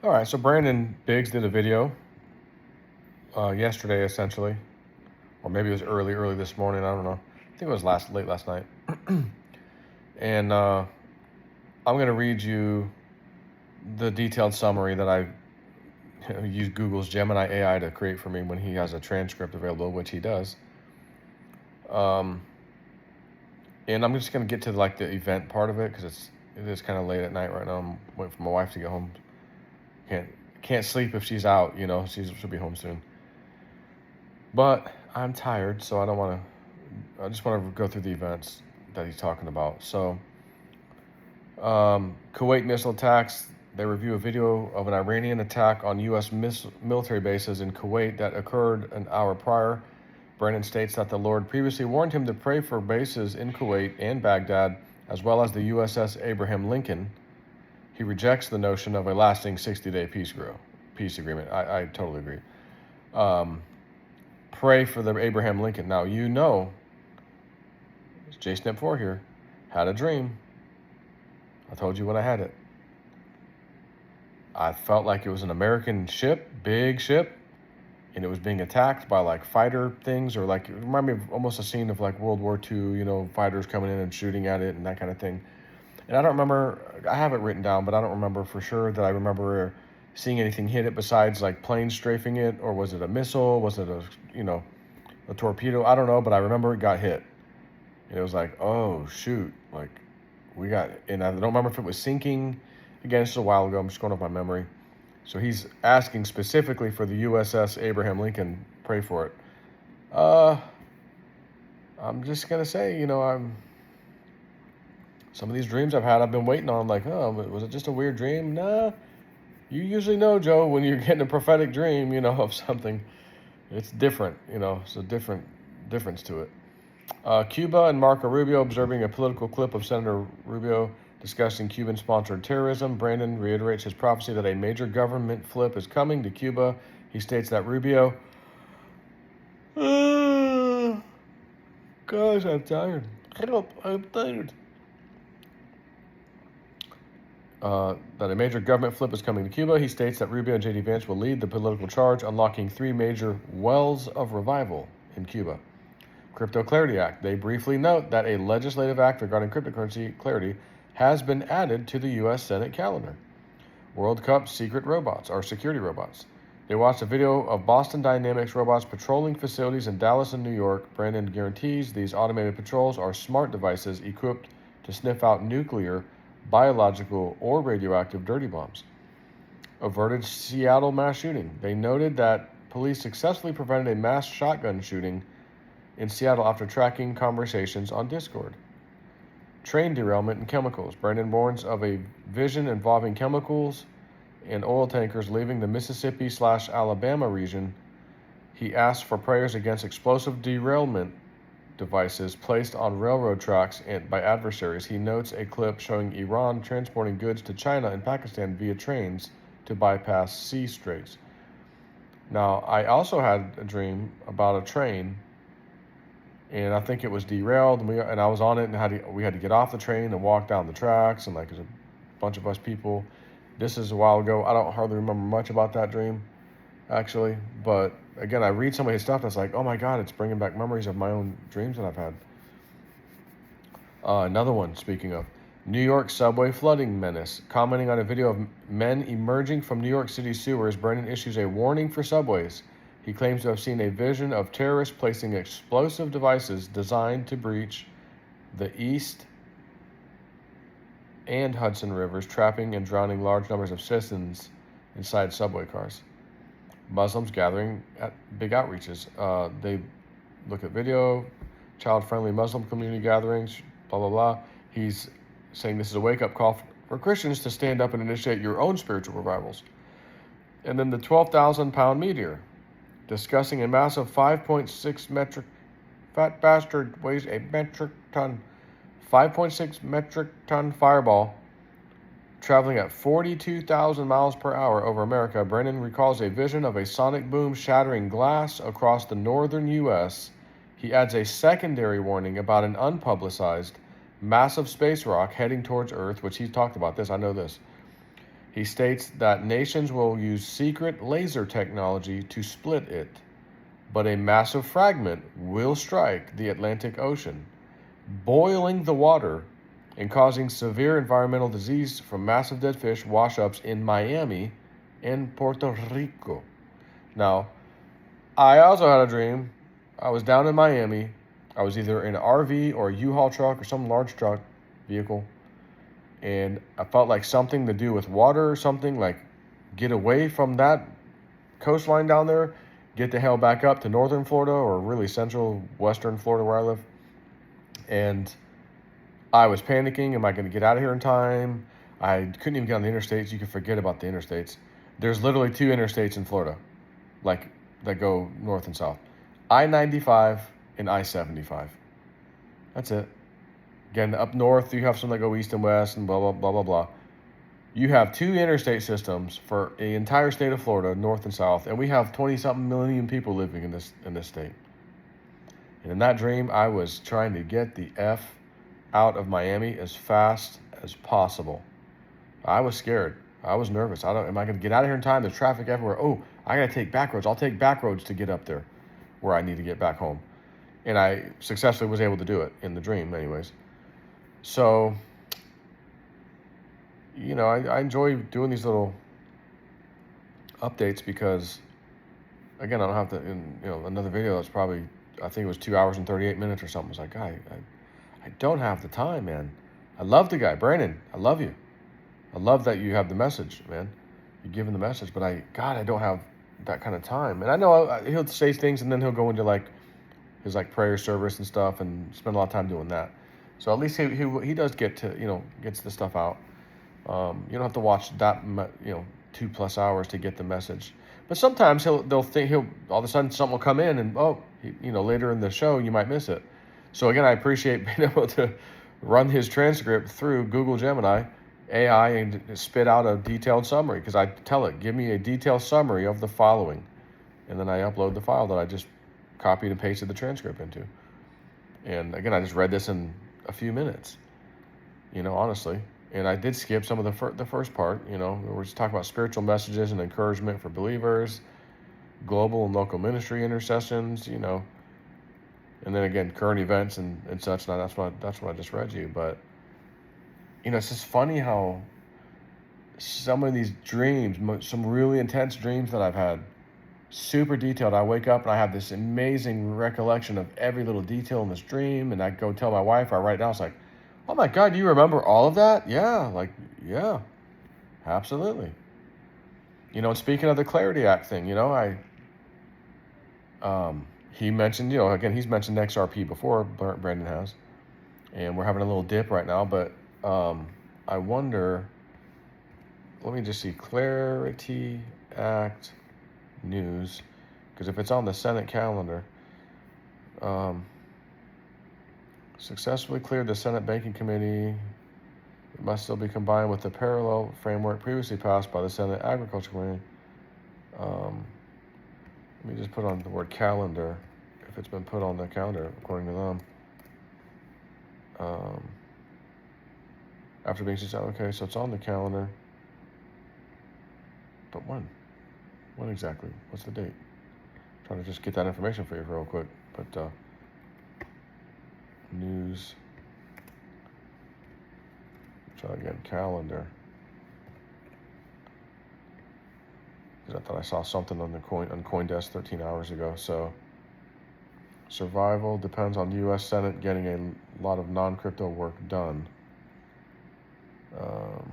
All right, so Brandon Biggs did a video yesterday, essentially, or maybe it was early this morning. I don't know. I think it was late last night. And I'm going to read you the detailed summary that I use Google's Gemini AI to create for me when he has a transcript available, which he does. And I'm just going to get to like the event part of it because it is kind of late at night right now. I'm waiting for my wife to get home. Can't sleep if she's out. She'll be home soon. But I'm tired, so I just want to go through the events that he's talking about. So, Kuwait missile attacks. They review a video of an Iranian attack on U.S. military bases in Kuwait that occurred an hour prior. Brennan states that the Lord previously warned him to pray for bases in Kuwait and Baghdad, as well as the USS Abraham Lincoln. He rejects the notion of a lasting 60-day peace agreement. I totally agree. Pray for the Abraham Lincoln. Now, it's JSnip4 here, had a dream. I told you when I had it. I felt like it was an American ship, big ship, and it was being attacked by like fighter things, or like, it reminded me of almost a scene of like World War II, fighters coming in and shooting at it and that kind of thing. And I don't remember, I have it written down, but I don't remember for sure that I remember seeing anything hit it besides like planes strafing it, or was it a missile? Was it a torpedo? I don't know, but I remember it got hit. And it was like, oh shoot, like and I don't remember if it was sinking. Again, it's a while ago, I'm just going off my memory. So he's asking specifically for the USS Abraham Lincoln, pray for it. I'm just going to say, some of these dreams I've had, I've been waiting on, like, oh, was it just a weird dream? Nah, you usually know, Joe, when you're getting a prophetic dream, of something. It's different, it's a difference to it. Cuba and Marco Rubio observing a political clip of Senator Rubio discussing Cuban-sponsored terrorism. Brandon reiterates his prophecy that a major government flip is coming to Cuba. He states that Rubio... Gosh, I'm tired. Help, I'm tired. That a major government flip is coming to Cuba. He states that Rubio and J.D. Vance will lead the political charge, unlocking 3 major wells of revival in Cuba. Crypto Clarity Act. They briefly note that a legislative act regarding cryptocurrency clarity has been added to the U.S. Senate calendar. World Cup secret robots, or security robots. They watched a video of Boston Dynamics robots patrolling facilities in Dallas and New York. Brandon guarantees these automated patrols are smart devices equipped to sniff out nuclear, biological, or radioactive dirty bombs. Averted Seattle mass shooting. They noted that police successfully prevented a mass shotgun shooting in Seattle after tracking conversations on Discord. Train derailment and chemicals. Brandon warns of a vision involving chemicals and oil tankers leaving the Mississippi/Alabama region. He asks for prayers against explosive derailment devices placed on railroad tracks by adversaries. He notes a clip showing Iran transporting goods to China and Pakistan via trains to bypass sea straits. Now, I also had a dream about a train, and I think it was derailed, and I was on it, and we had to get off the train and walk down the tracks, and like there's a bunch of us people. This is a while ago. I don't hardly remember much about that dream, actually. But again, I read some of his stuff, and it's like, oh my God, it's bringing back memories of my own dreams that I've had. Another one, speaking of, New York subway flooding menace. Commenting on a video of men emerging from New York City sewers, Brennan issues a warning for subways. He claims to have seen a vision of terrorists placing explosive devices designed to breach the East and Hudson rivers, trapping and drowning large numbers of citizens inside subway cars. Muslims gathering at big outreaches. They look at video, child-friendly Muslim community gatherings, blah, blah, blah. He's saying this is a wake-up call for Christians to stand up and initiate your own spiritual revivals. And then the 12,000-pound meteor, discussing a massive 5.6 metric, fat bastard weighs a metric ton, 5.6 metric ton fireball traveling at 42,000 miles per hour over America. Brennan recalls a vision of a sonic boom shattering glass across the northern U.S. He adds a secondary warning about an unpublicized massive space rock heading towards Earth, which he's talked about this, I know this. He states that nations will use secret laser technology to split it, but a massive fragment will strike the Atlantic Ocean, boiling the water and causing severe environmental disease from massive dead fish wash-ups in Miami and Puerto Rico. Now, I also had a dream. I was down in Miami. I was either in an RV or a U-Haul truck or some large truck vehicle, and I felt like something to do with water or something, like get away from that coastline down there, get the hell back up to northern Florida or really central western Florida where I live. And I was panicking. Am I going to get out of here in time? I couldn't even get on the interstates. You can forget about the interstates. There's literally 2 interstates in Florida, like that go north and south. I-95 and I-75. That's it. Again, up north, you have some that go east and west and blah, blah, blah, blah, blah. You have 2 interstate systems for the entire state of Florida, north and south, and we have 20-something million people living in this state. And in that dream, I was trying to get the F out of Miami as fast as possible. I was scared. I was nervous. Am I going to get out of here in time? There's traffic everywhere. Oh, I got to take back roads. I'll take back roads to get up there where I need to get back home. And I successfully was able to do it in the dream anyways. So, I enjoy doing these little updates because, again, I don't have to, another video that's probably, I think it was 2 hours and 38 minutes or something. I was like, I don't have the time, man. I love the guy, Brandon. I love you. I love that you have the message, man. You're giving the message, but I don't have that kind of time. And I know he'll say things and then he'll go into his prayer service and stuff and spend a lot of time doing that. So at least he does get to, gets the stuff out. You don't have to watch that, 2+ hours to get the message. But sometimes they'll think all of a sudden something will come in and, later in the show you might miss it. So again, I appreciate being able to run his transcript through Google Gemini AI and spit out a detailed summary, because I tell it, give me a detailed summary of the following. And then I upload the file that I just copied and pasted the transcript into. And again, I just read this in a few minutes, honestly. And I did skip some of the first part, we're just talking about spiritual messages and encouragement for believers, global and local ministry intercessions, and then again, current events and such. Now that's what I just read you. But, it's just funny how some of these dreams, some really intense dreams that I've had, super detailed. I wake up and I have this amazing recollection of every little detail in this dream. And I go tell my wife, I write it down. It's like, oh my God, do you remember all of that? Yeah, absolutely. And speaking of the Clarity Act thing, he mentioned, again, he's mentioned XRP before, Brandon has, and we're having a little dip right now, but I wonder, let me just see, Clarity Act news, because if it's on the Senate calendar, successfully cleared the Senate Banking Committee. It must still be combined with the parallel framework previously passed by the Senate Agriculture Committee. Let me just put on the word calendar, if it's been put on the calendar, according to them. After being successful, okay, so it's on the calendar. But when? When exactly? What's the date? I'm trying to just get that information for you real quick. But news. Try again, calendar. Because I thought I saw something on CoinDesk 13 hours ago. So survival depends on the U.S. Senate getting a lot of non-crypto work done. I'm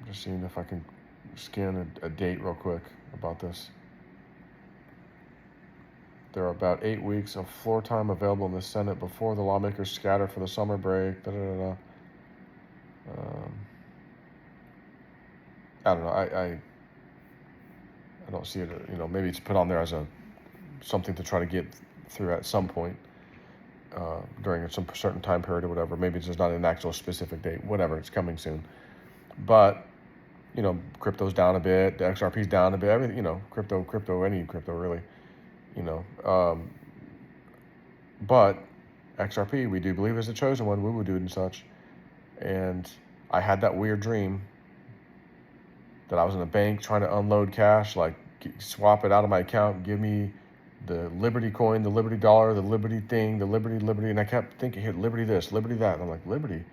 just seeing if I can scan a date real quick about this. There are about 8 weeks of floor time available in the Senate before the lawmakers scatter for the summer break. I don't know. I don't see it. Maybe it's put on there as something to try to get through at some point during some certain time period or whatever. Maybe it's just not an actual specific date. Whatever. It's coming soon. But crypto's down a bit. The XRP's down a bit. Everything. Any crypto really. But XRP, we do believe is the chosen one. We will do it and such. And I had that weird dream that I was in a bank trying to unload cash, like swap it out of my account, give me the Liberty coin, the Liberty dollar, the Liberty thing, the Liberty, and I kept thinking, here, Liberty this, Liberty that. And I'm like, Liberty?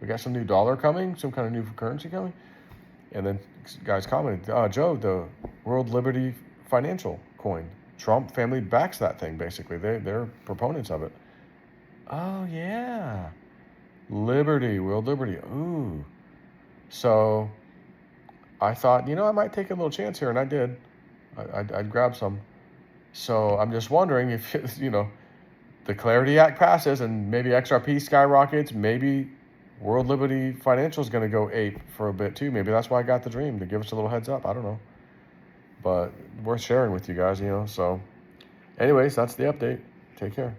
We got some new dollar coming, some kind of new currency coming? And then guys commented, Joe, the World Liberty Financial coin. Trump family backs that thing, basically. They're proponents of it. Oh, yeah. Liberty, World Liberty. Ooh. So I thought, I might take a little chance here, and I did. I'd grab some. So I'm just wondering if, the Clarity Act passes and maybe XRP skyrockets, maybe World Liberty Financial is going to go ape for a bit too. Maybe that's why I got the dream, to give us a little heads up. I don't know. But worth sharing with you guys, So anyways, that's the update. Take care.